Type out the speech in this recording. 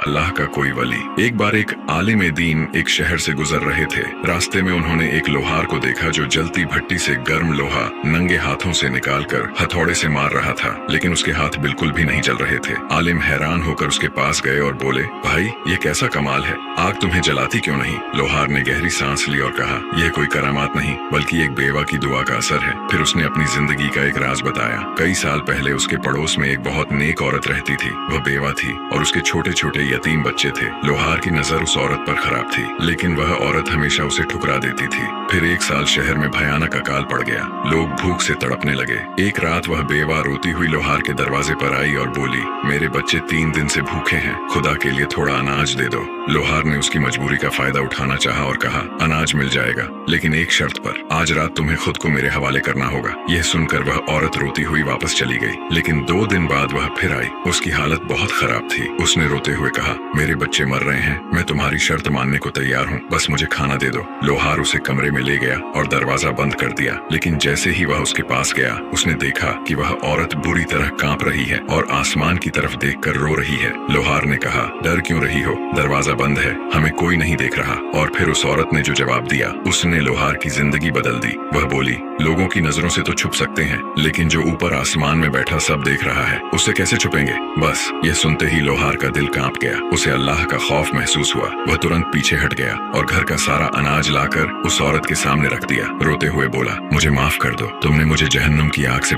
अल्लाह का कोई वली। एक बार एक आलिम दीन एक शहर से गुजर रहे थे। रास्ते में उन्होंने एक लोहार को देखा जो जलती भट्टी से गर्म लोहा नंगे हाथों से निकालकर हथौड़े से मार रहा था, लेकिन उसके हाथ बिल्कुल भी नहीं जल रहे थे। आलिम हैरान होकर उसके पास गए और बोले, भाई ये कैसा कमाल है, आग तुम्हें जलाती क्यों नहीं? लोहार ने गहरी सांस ली और कहा, यह कोई करामात नहीं बल्कि एक बेवा की दुआ का असर है। फिर उसने अपनी जिंदगी का एक राज बताया। कई साल पहले उसके पड़ोस में एक बहुत नेक औरत रहती थी। वह बेवा थी और उसके छोटे छोटे यतीम बच्चे थे। लोहार की नजर उस औरत पर खराब थी, लेकिन वह औरत हमेशा उसे ठुकरा देती थी। फिर एक साल शहर में भयानक अकाल पड़ गया। लोग भूख से तड़पने लगे। एक रात वह बेवा रोती हुई लोहार के दरवाजे पर आई और बोली, मेरे बच्चे 3 दिन से भूखे हैं, खुदा के लिए थोड़ा अनाज दे दो। लोहार ने उसकी मजबूरी का फायदा उठाना चाहा और कहा, अनाज मिल जाएगा, लेकिन एक शर्त पर, आज रात तुम्हें खुद को मेरे हवाले करना होगा। यह सुनकर वह औरत रोती हुई वापस चली गई, लेकिन 2 दिन बाद वह फिर आई। उसकी हालत बहुत खराब थी। उसने रोते हुए कहा, मेरे बच्चे मर रहे हैं, मैं तुम्हारी शर्त मानने को तैयार हूँ, बस मुझे खाना दे दो। लोहार उसे कमरे में ले गया और दरवाजा बंद कर दिया, लेकिन जैसे ही वह उसके पास गया, उसने देखा कि वह औरत बुरी तरह कांप रही है और आसमान की तरफ देखकर रो रही है। लोहार ने कहा, डर क्यों रही हो, दरवाजा बंद है, हमें कोई नहीं देख रहा। और फिर उस औरत ने जो जवाब दिया, उसने लोहार की जिंदगी बदल दी। वह बोली, लोगों की नजरों से तो छुप सकते हैं, लेकिन जो ऊपर आसमान में बैठा सब देख रहा है, उससे कैसे छुपेंगे? बस ये सुनते ही लोहार का दिल कांप गया। उसे अल्लाह का खौफ महसूस हुआ। वह तुरंत पीछे हट गया और घर का सारा अनाज लाकर उस औरत के सामने रख दिया। रोते हुए बोला, मुझे माफ कर दो, तुमने मुझे जहन्नुम की आग से